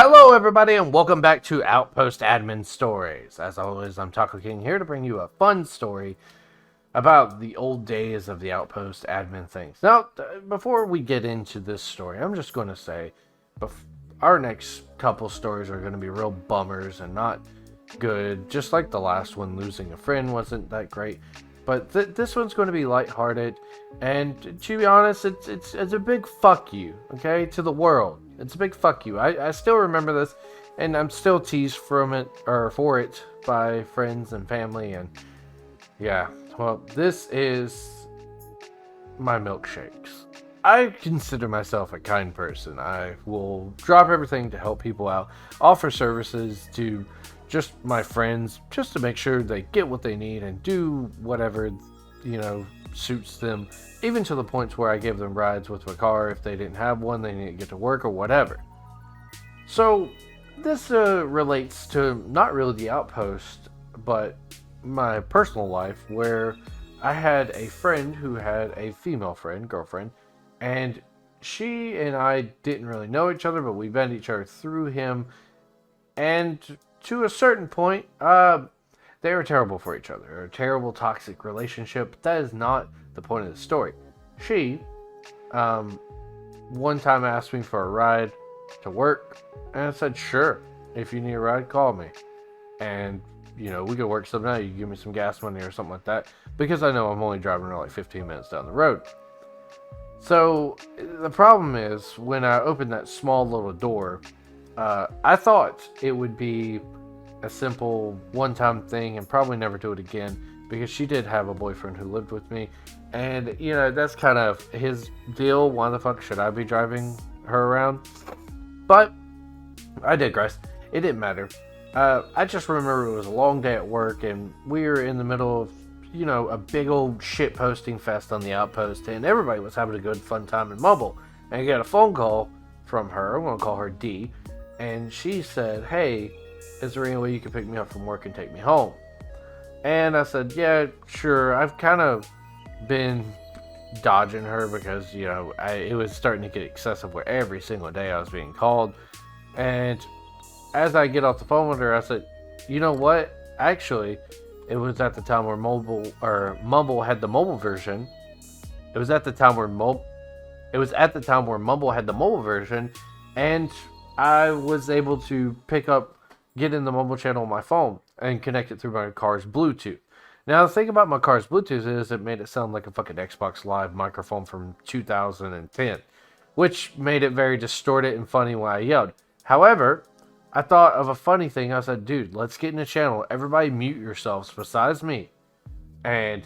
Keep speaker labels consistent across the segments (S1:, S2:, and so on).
S1: Hello everybody and welcome back to Outpost Admin Stories. As always, I'm Taco King here to bring you a fun story about the old days of the Outpost Admin things. Now, before we get into this story, I'm just going to say our next couple stories are going to be real bummers and not good. Just like the last one, losing a friend wasn't that great. But this one's going to be lighthearted, and to be honest, it's a big fuck you, okay, to the world. It's a big fuck you. I still remember this, and I'm still teased for it by friends and family, and yeah. Well, this is my milkshakes. I consider myself a kind person. I will drop everything to help people out, offer services to just my friends, just to make sure they get what they need and do whatever, suits them, even to the points where I give them rides with my car. If they didn't have one, they need to get to work or whatever. So this relates to not really the Outpost, but my personal life, where I had a friend who had a female girlfriend, and she and I didn't really know each other, but we met each other through him, and to a certain point, they were terrible for each other. A terrible, toxic relationship. But that is not the point of the story. She, one time asked me for a ride to work, and I said, sure, if you need a ride, call me. And, we could work something out. You give me some gas money or something like that, because I know I'm only driving around like 15 minutes down the road. So, the problem is, when I opened that small little door, I thought it would be a simple one-time thing and probably never do it again, because she did have a boyfriend who lived with me, and that's kind of his deal. Why the fuck should I be driving her around? But I digress. It didn't matter. I just remember it was a long day at work, and we were in the middle of a big old shit posting fest on the Outpost, and everybody was having a good fun time in Mumble. And I got a phone call from her. I'm gonna call her D. And she said, hey, is there any way you can pick me up from work and take me home? And I said, yeah, sure. I've kind of been dodging her because, it was starting to get excessive where every single day I was being called. And as I get off the phone with her, I said, you know what? Actually, it was at the time where Mumble had the mobile version. It was at the time where Mumble had the mobile version, and I was able to get in the mobile channel on my phone and connect it through my car's Bluetooth. Now, the thing about my car's Bluetooth is it made it sound like a fucking Xbox Live microphone from 2010, which made it very distorted and funny when I yelled. However, I thought of a funny thing. I said, dude, let's get in a channel. Everybody mute yourselves besides me. And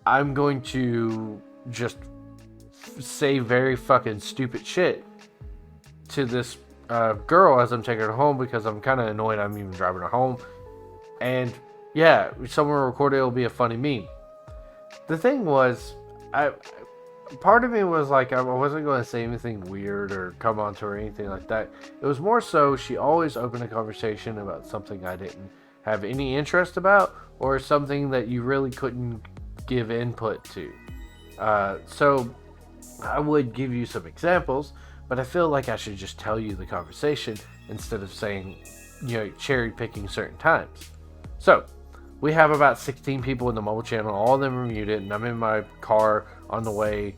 S1: I'm going to just say very fucking stupid shit to this girl as I'm taking her home, because I'm kind of annoyed I'm even driving her home. And yeah, someone recorded, it'll be a funny meme. The thing was, part of me was like, I wasn't going to say anything weird or come on to her or anything like that. It was more so she always opened a conversation about something I didn't have any interest about, or something that you really couldn't give input to. So I would give you some examples, but I feel like I should just tell you the conversation instead of saying, cherry picking certain times. So we have about 16 people in the mobile channel. All of them are muted, and I'm in my car on the way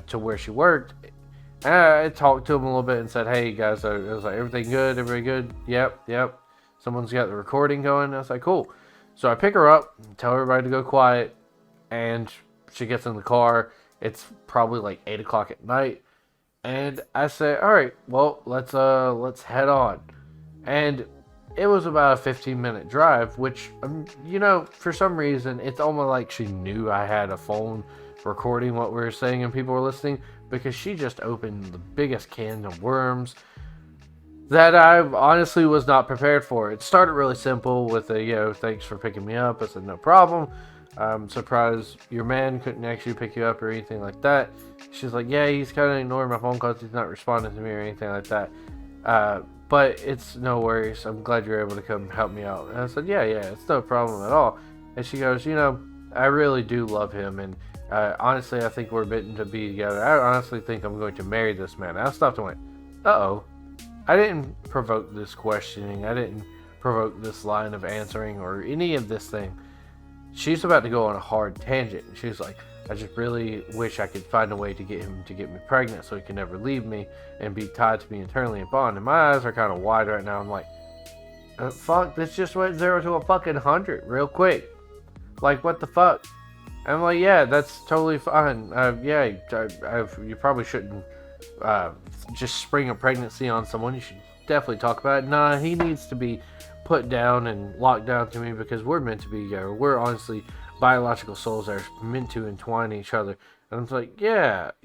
S1: to where she worked. And I talked to them a little bit and said, hey guys, I was like, everything good? Everybody good? Yep. Someone's got the recording going. I was like, cool. So I pick her up, tell everybody to go quiet, and she gets in the car. It's probably like 8 o'clock at night. And I said, all right, well, let's head on. And it was about a 15-minute drive, which, for some reason, it's almost like she knew I had a phone recording what we were saying and people were listening, because she just opened the biggest can of worms that I honestly was not prepared for. It started really simple with a, thanks for picking me up. I said, no problem. I'm surprised your man couldn't actually pick you up or anything like that. She's like, yeah, he's kind of ignoring my phone calls. He's not responding to me or anything like that. But it's no worries. I'm glad you're able to come help me out. And I said, yeah, it's no problem at all. And she goes, I really do love him. And honestly, I think we're meant to be together. I honestly think I'm going to marry this man. And I stopped and went, uh-oh. I didn't provoke this questioning. I didn't provoke this line of answering or any of this thing. She's about to go on a hard tangent. She's like, I just really wish I could find a way to get him to get me pregnant so he can never leave me and be tied to me internally and bond. And my eyes are kind of wide right now. I'm like, fuck, this just went 0 to a fucking 100 real quick. Like, what the fuck? And I'm like, yeah, that's totally fine. You probably shouldn't just spring a pregnancy on someone. You should definitely talk about it. Nah, he needs to be put down and locked down to me because we're meant to be together. We're honestly biological souls that are meant to entwine each other. And I'm like, yep,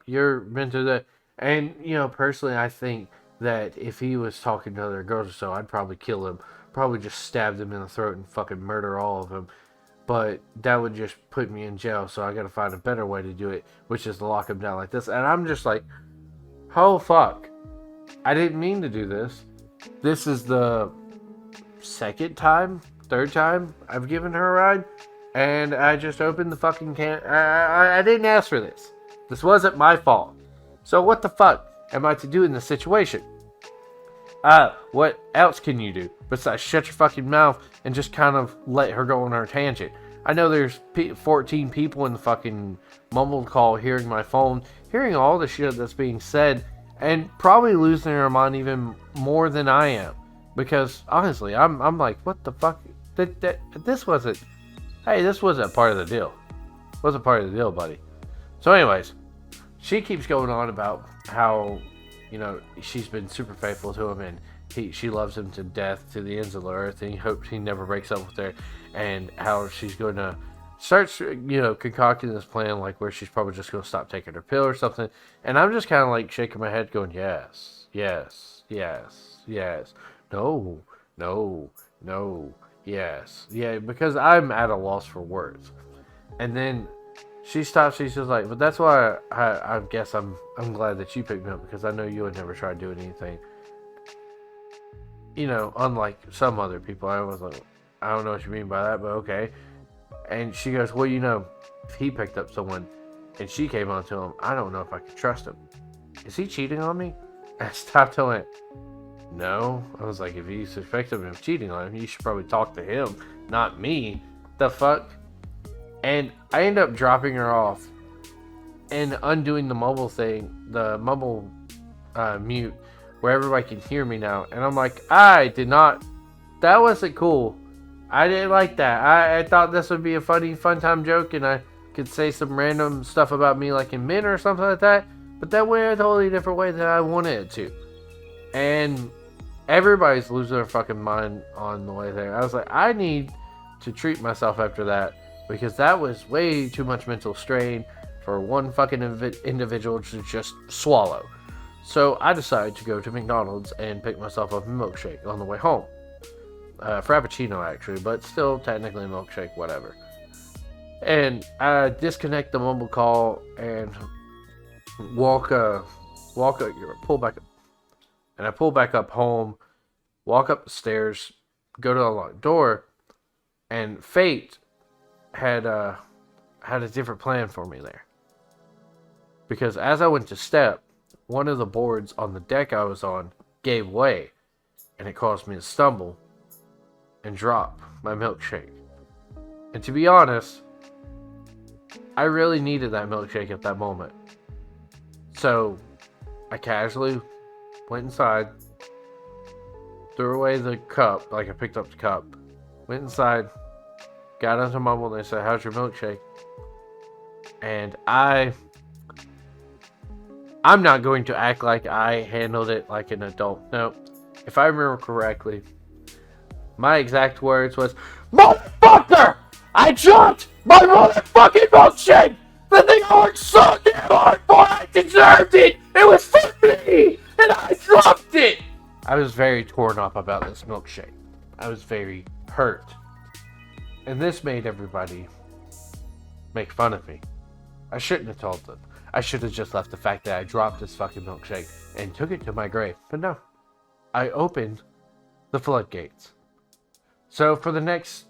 S1: you're meant to that. And, personally, I think that if he was talking to other girls or so, I'd probably kill him. Probably just stab them in the throat and fucking murder all of them. But that would just put me in jail, so I gotta find a better way to do it, which is to lock him down like this. And I'm just like, oh fuck. I didn't mean to do this. This is the third time I've given her a ride, and I just opened the fucking can. I didn't ask for this. This wasn't my fault. So what the fuck am I to do in this situation? What else can you do besides shut your fucking mouth and just kind of let her go on her tangent? I know there's 14 people in the fucking mumbled call hearing my phone, hearing all the shit that's being said, and probably losing their mind even more than I am. Because, honestly, I'm like, what the fuck? This wasn't part of the deal. Wasn't part of the deal, buddy. So anyways, she keeps going on about how, she's been super faithful to him and she loves him to death, to the ends of the earth, and he hopes he never breaks up with her, and how she's going to start, concocting this plan, like where she's probably just going to stop taking her pill or something. And I'm just kind of like shaking my head going, yes, yes, yes, yes, no, yes, yeah, because I'm at a loss for words. And then she stops. She's just like, but that's why I guess I'm glad that you picked me up, because I know you would never try doing anything. Unlike some other people. I was like, I don't know what you mean by that, but okay. And she goes, well, if he picked up someone and she came onto him, I don't know if I could trust him. Is he cheating on me? I stopped and went, no. I was like, if you suspect him of cheating on him, you should probably talk to him, not me. The fuck? And I end up dropping her off and undoing the mumble thing, the mumble mute, where everybody can hear me now. And I'm like, that wasn't cool. I didn't like that. I thought this would be a fun time joke, and I could say some random stuff about me like in men or something like that. But that went a totally different way than I wanted it to. And everybody's losing their fucking mind on the way there. I was like, I need to treat myself after that, because that was way too much mental strain for one fucking individual to just swallow. So I decided to go to McDonald's and pick myself up a milkshake on the way home. Frappuccino, actually, but still technically a milkshake, whatever. And I disconnect the mumble call and pull back up. And I pull back up home, walk up the stairs, go to the locked door, and fate had a different plan for me there. Because as I went to step, one of the boards on the deck I was on gave way, and it caused me to stumble and drop my milkshake. And to be honest, I really needed that milkshake at that moment. So I casually went inside, threw away the cup, like I picked up the cup, went inside, got into Mumble, and they said, how's your milkshake? And I'm not going to act like I handled it like an adult. No. If I remember correctly, my exact words was, motherfucker! I dropped my motherfucking milkshake! The thing worked so damn hard for, I deserved it! It was for me! And I dropped it! I was very torn up about this milkshake. I was very hurt. And this made everybody make fun of me. I shouldn't have told them. I should have just left the fact that I dropped this fucking milkshake and took it to my grave. But no. I opened the floodgates. So for the next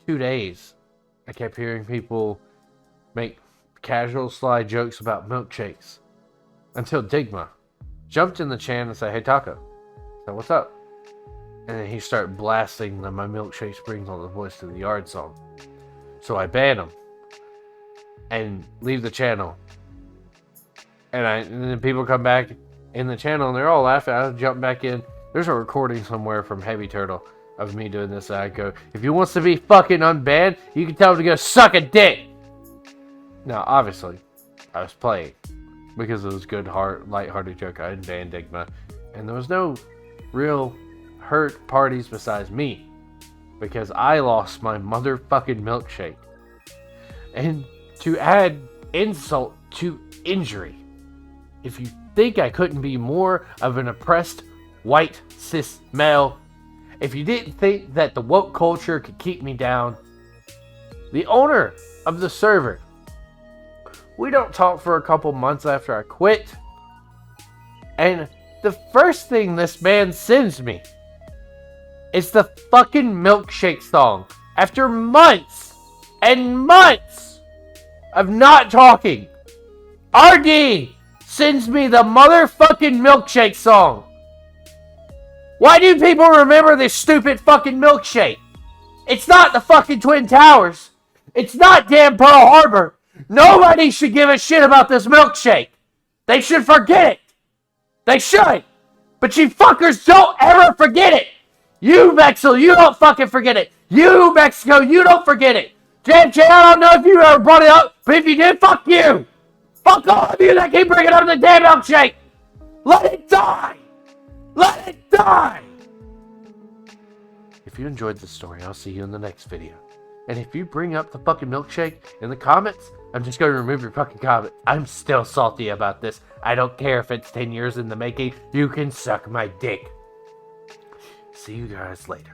S1: 2 days, I kept hearing people make casual sly jokes about milkshakes. Until Digma jumped in the chan and said, "Hey, Taco." So what's up? And then he started blasting the "My Milkshake Brings All the Boys to the Yard" song. So I ban him and leave the channel. And then people come back in the channel and they're all laughing. I jump back in. There's a recording somewhere from Heavy Turtle of me doing this. And I go, "If he wants to be fucking unbanned, you can tell him to go suck a dick." Now, obviously, I was playing because it was good, light-hearted joke. I didn't ban Digma, and there was no real hurt parties besides me because I lost my motherfucking milkshake. And to add insult to injury, if you think I couldn't be more of an oppressed white cis male, if you didn't think that the woke culture could keep me down, the owner of the server, we don't talk for a couple months after I quit, and the first thing this man sends me is the fucking milkshake song. After months and months of not talking, RD sends me the motherfucking milkshake song. Why do people remember this stupid fucking milkshake? It's not the fucking Twin Towers. It's not damn Pearl Harbor. Nobody should give a shit about this milkshake. They should forget it. They should. But you fuckers don't ever forget it. You, Mexel, you don't fucking forget it. You, Mexico, you don't forget it. Jam Chan, I don't know if you ever brought it up, but if you did, fuck you. Fuck all of you that keep bringing up the damn milkshake. Let it die. Let it die. If you enjoyed this story, I'll see you in the next video. And if you bring up the fucking milkshake in the comments, I'm just going to remove your fucking comment. I'm still salty about this. I don't care if it's 10 years in the making. You can suck my dick. See you guys later.